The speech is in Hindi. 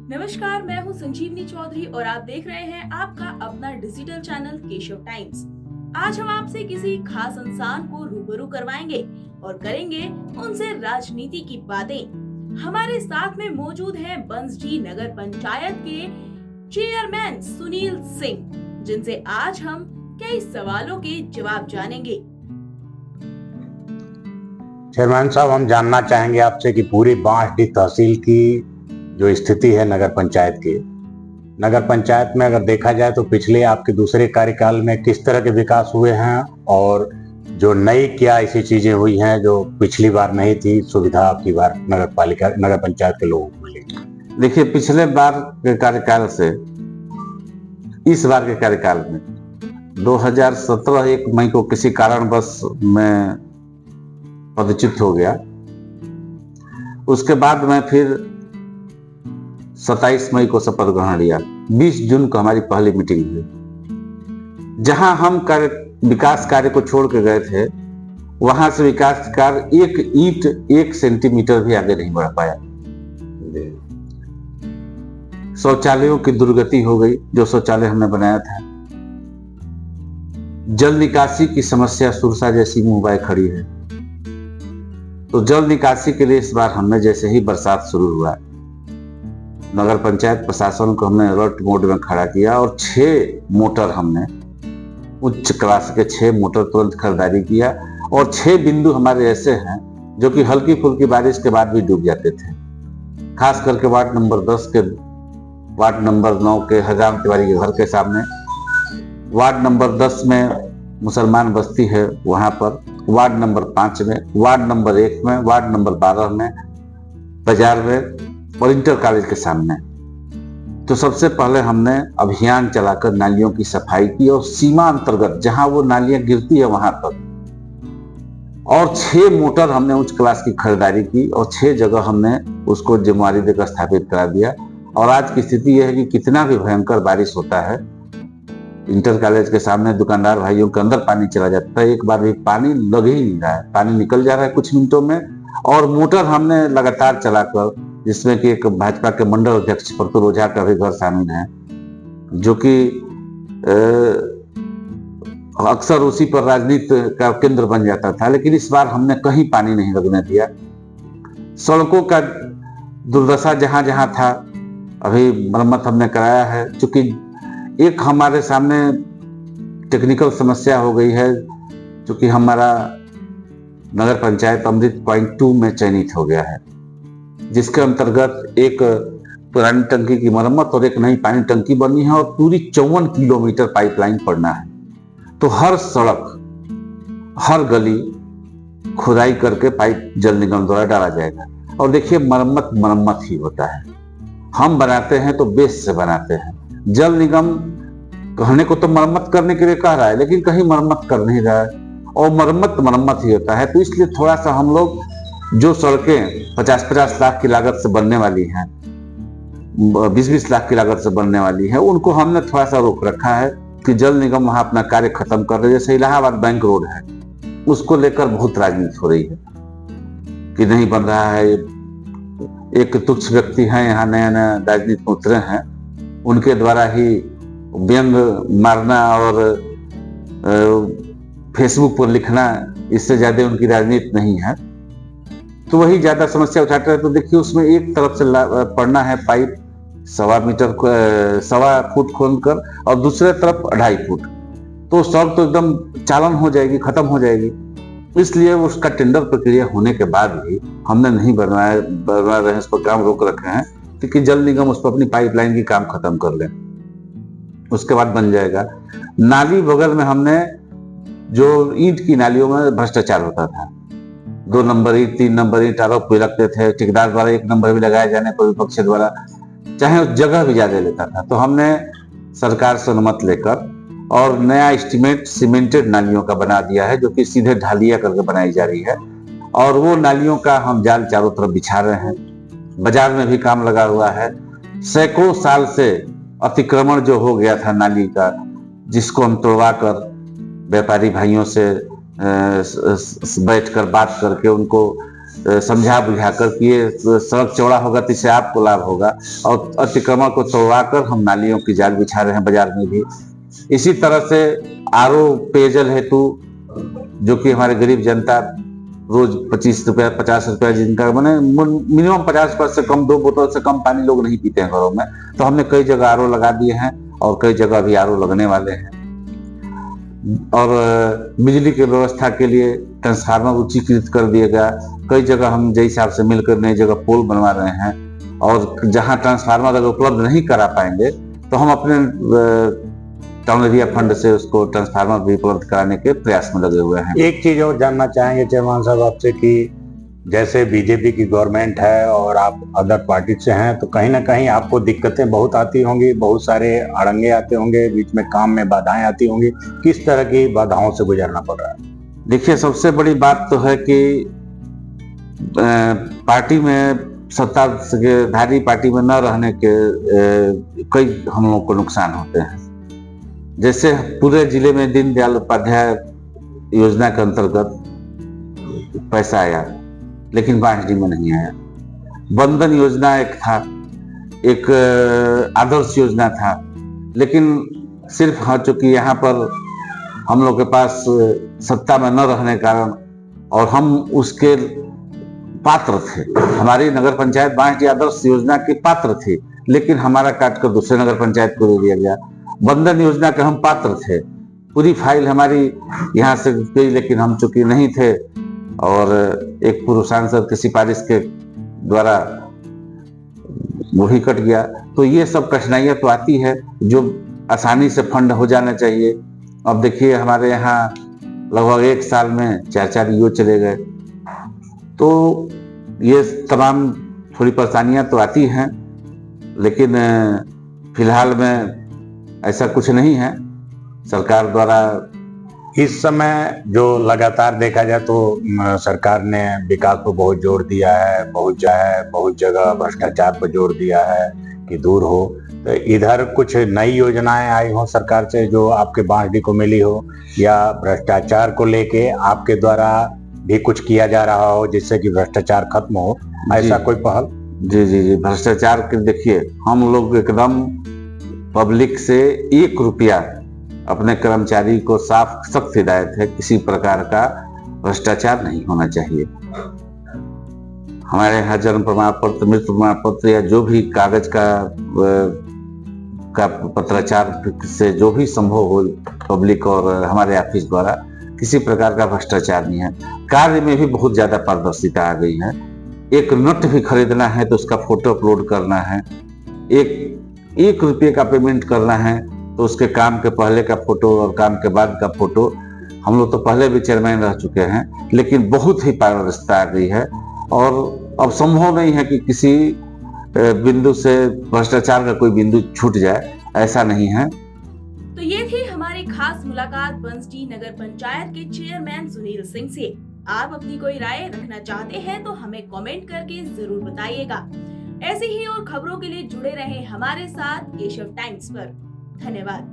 नमस्कार, मैं हूं संजीवनी चौधरी और आप देख रहे हैं आपका अपना डिजिटल चैनल केशव टाइम्स। आज हम आपसे किसी खास इंसान को रूबरू करवाएंगे और करेंगे उनसे राजनीति की बातें। हमारे साथ में मौजूद हैं बंसजी नगर पंचायत के चेयरमैन सुनील सिंह, जिनसे आज हम कई सवालों के जवाब जानेंगे। चेयरमैन साहब, हम जानना चाहेंगे आपसे कि पूरी बांसडीह तहसील की जो स्थिति है नगर पंचायत की, नगर पंचायत में अगर देखा जाए तो पिछले आपके दूसरे कार्यकाल में किस तरह के विकास हुए हैं और जो नई क्या ऐसी चीजें हुई हैं जो पिछली बार नहीं थी, सुविधा आपकी बार नगर पंचायत के लोगों को मिली। देखिए, पिछले बार के कार्यकाल से इस बार के कार्यकाल में 2017 1 मई को किसी कारणवश मैं पदच्युत हो गया। उसके बाद मैं फिर 27 मई को शपथ ग्रहण लिया। 20 जून को हमारी पहली मीटिंग हुई। जहां हम विकास कार्य को छोड़ के गए थे, वहां से विकास कार्य एक ईंट 1 सेंटीमीटर भी आगे नहीं बढ़ पाया। शौचालयों की दुर्गति हो गई, जो शौचालय हमने बनाया था। जल निकासी की समस्या सुरसा जैसी मुंह बाय खड़ी है। तो जल निकासी के लिए इस बार हमने जैसे ही बरसात शुरू हुआ, नगर पंचायत प्रशासन को हमने अलर्ट मोड में खड़ा किया और 6 मोटर हमने उच्च क्लास के 6 मोटर तुरंत खरीदारी किया। और 6 बिंदु हमारे ऐसे हैं जो कि हल्की फुल्की बारिश के बाद भी डूब जाते थे। खास करके वार्ड नंबर 10 के, वार्ड नंबर 9 के हजाम तिवारी के घर के सामने, वार्ड नंबर 10 में मुसलमान बस्ती है वहां पर, वार्ड नंबर 5 में, वार्ड नंबर 1 में, वार्ड नंबर 12 में, बाजार में और इंटर कॉलेज के सामने। तो सबसे पहले हमने अभियान चलाकर नालियों की सफाई की और सीमा अंतर्गत जहां वो नालियां गिरती है वहां तक, और 6 मोटर हमने उच्च क्लास की खरीदारी की और 6 जगह हमने उसको जिम्मेवारी देकर स्थापित करा दिया। और आज की स्थिति यह है कि कितना भी भयंकर बारिश होता है, इंटर कॉलेज के सामने दुकानदार भाइयों के अंदर पानी चला जाता है, एक बार भी पानी लग ही नहीं रहा है, पानी निकल जा रहा है कुछ मिनटों में। और मोटर हमने लगातार चलाकर, जिसमें कि एक भाजपा के मंडल अध्यक्ष प्रतुल ओझा का भी घर शामिल है, जो कि अक्सर उसी पर राजनीति का केंद्र बन जाता था, लेकिन इस बार हमने कहीं पानी नहीं लगने दिया। सड़कों का दुर्दशा जहां जहां था, अभी मरम्मत हमने कराया है। चूंकि एक हमारे सामने टेक्निकल समस्या हो गई है, चूंकि हमारा नगर पंचायत अमृत पॉइंट 2 में चयनित हो गया है, जिसके अंतर्गत एक पुरानी टंकी की मरम्मत और एक नई पानी टंकी बनी है और पूरी 54 किलोमीटर पाइपलाइन पड़ना है। तो हर सड़क, हर गली खुदाई करके पाइप जल निगम द्वारा डाला जाएगा। और देखिए, मरम्मत ही होता है। हम बनाते हैं तो बेस से बनाते हैं। जल निगम कहने को तो मरम्मत करने के लिए कह रहा है, लेकिन कहीं मरम्मत कर नहीं रहा है, और मरम्मत ही होता है। तो इसलिए थोड़ा सा हम लोग जो सड़कें 50-50 लाख की लागत से बनने वाली हैं, 20-20 लाख की लागत से बनने वाली है, उनको हमने थोड़ा सा रोक रखा है कि जल निगम वहां अपना कार्य खत्म कर रहे। जैसे इलाहाबाद बैंक रोड है, उसको लेकर बहुत राजनीति हो रही है कि नहीं बन रहा है। एक तुच्छ व्यक्ति हैं यहाँ नया नया राजनीति में उतरे हैं, उनके द्वारा ही व्यंग मारना और फेसबुक पर लिखना, इससे ज्यादा उनकी राजनीति नहीं है। तो वही ज्यादा समस्या उठाते हैं। तो देखिए, उसमें एक तरफ से पड़ना है पाइप 1.25 फुट खोलकर और दूसरे तरफ 2.5 फुट। तो सड़क तो एकदम चालन हो जाएगी, खत्म हो जाएगी। इसलिए उसका टेंडर प्रक्रिया होने के बाद भी हमने नहीं बनवा रहे हैं, उस पर काम रोक रखे हैं, क्योंकि जल निगम उस पर अपनी पाइपलाइन की काम खत्म कर ले, उसके बाद बन जाएगा। नाली बगल में हमने, जो ईंट की नालियों में भ्रष्टाचार होता था, 2 नंबर ईंट, 3 नंबर ईंट आरोप भी लगते थे, ठेकेदार द्वारा 1 नंबर भी लगाए जाने पर विपक्ष द्वारा, चाहे उस जगह भी ज्यादा लेता था। तो हमने सरकार से अनुमति लेकर और नया एस्टीमेट सीमेंटेड नालियों का बना दिया है, जो कि सीधे ढालिया करके बनाई जा रही है। और वो नालियों का हम जाल चारों तरफ बिछा रहे हैं। बाजार में भी काम लगा हुआ है। सैकड़ों साल से अतिक्रमण जो हो गया था नाली का, जिसको हम तोड़वा कर व्यापारी भाइयों से बैठकर बात करके उनको समझा बुझा कर कि ये सड़क चौड़ा होगा तो इससे आपको लाभ होगा, और अतिक्रमण को तोड़वा कर हम नालियों की जाल बिछा रहे हैं बाजार में भी। इसी तरह से आरओ पेयजल हेतु, जो कि हमारे गरीब जनता रोज 25 रुपया 50 रुपया जिनका मैंने मिनिमम 50 रुपये से कम, 2 बोतल से कम पानी लोग नहीं पीते हैं घरों में, तो हमने कई जगह आरओ लगा दिए हैं और कई जगह अभी आरओ लगने वाले हैं। और बिजली की व्यवस्था के लिए ट्रांसफार्मर उच्चीकृत कर दिया गया। कई जगह हम जय साहब से मिलकर नई जगह पोल बनवा रहे हैं, और जहां ट्रांसफार्मर अगर उपलब्ध नहीं करा पाएंगे तो हम अपने टाउन एरिया फंड से उसको ट्रांसफार्मर भी उपलब्ध कराने के प्रयास में लगे हुए हैं। एक चीज और जानना चाहेंगे चेयरमैन साहब आपसे कि जैसे बीजेपी की गवर्नमेंट है और आप अदर पार्टी से हैं, तो कहीं ना कहीं आपको दिक्कतें बहुत आती होंगी, बहुत सारे अड़ंगे आते होंगे, बीच में काम में बाधाएं आती होंगी। किस तरह की बाधाओं से गुजरना पड़ रहा है? देखिए, सबसे बड़ी बात तो है कि पार्टी में, सत्ताधारी पार्टी में न रहने के कई हम लोगों को नुकसान होते हैं। जैसे पूरे जिले में दीनदयाल उपाध्याय योजना के अंतर्गत पैसा आया, लेकिन बांसडी में नहीं आया। बंधन योजना एक था, एक आदर्श योजना था, लेकिन सिर्फ हाँ, चूंकि यहाँ पर हम लोग के पास सत्ता में न रहने के कारण, और हम उसके पात्र थे, हमारी नगर पंचायत बांसडी आदर्श योजना की पात्र थी, लेकिन हमारा काट कर दूसरे नगर पंचायत को दे दिया गया। बंधन योजना के हम पात्र थे, पूरी फाइल हमारी यहाँ से गई, लेकिन हम चूंकि नहीं थे और एक पूर्व सांसद की सिफारिश के द्वारा वो ही कट गया। तो ये सब कठिनाइयां तो आती है, जो आसानी से फंड हो जाना चाहिए। अब देखिए, हमारे यहाँ लगभग 1 साल में 4 ईओ चले गए, तो ये तमाम थोड़ी परेशानियां तो आती हैं, लेकिन फिलहाल में ऐसा कुछ नहीं है। सरकार द्वारा इस समय जो लगातार देखा जाए तो सरकार ने विकास पर बहुत जोर दिया है, बहुत जगह भ्रष्टाचार पर जोर दिया है कि दूर हो। तो इधर कुछ नई योजनाएं आई हो सरकार से जो आपके बांसडी को मिली हो, या भ्रष्टाचार को लेके आपके द्वारा भी कुछ किया जा रहा हो जिससे कि भ्रष्टाचार खत्म हो, ऐसा कोई पहल? जी, भ्रष्टाचार के देखिए, हम लोग एकदम पब्लिक से 1 रुपया अपने कर्मचारी को साफ सख्त हिदायत है, किसी प्रकार का भ्रष्टाचार नहीं होना चाहिए। हमारे यहाँ जन्म प्रमाण पत्र, मृत्यु प्रमाण पत्र या जो भी कागज का पत्राचार से जो भी संभव हो पब्लिक और हमारे ऑफिस द्वारा, किसी प्रकार का भ्रष्टाचार नहीं है। कार्य में भी बहुत ज्यादा पारदर्शिता आ गई है। एक नट भी खरीदना है तो उसका फोटो अपलोड करना है, 1 रुपये का पेमेंट करना है तो उसके काम के पहले का फोटो और काम के बाद का फोटो। हम लोग तो पहले भी चेयरमैन रह चुके हैं, लेकिन बहुत ही पारदर्शिता आ गई है, और अब संभव नहीं है कि किसी बिंदु से भ्रष्टाचार का कोई बिंदु छूट जाए, ऐसा नहीं है। तो ये थी हमारी खास मुलाकात बंसडी नगर पंचायत के चेयरमैन सुनील सिंह से। आप अपनी कोई राय रखना चाहते हैं तो हमें कमेंट करके जरूर बताइएगा। ऐसी ही और खबरों के लिए जुड़े रहें हमारे साथ केशव टाइम्स पर। धन्यवाद।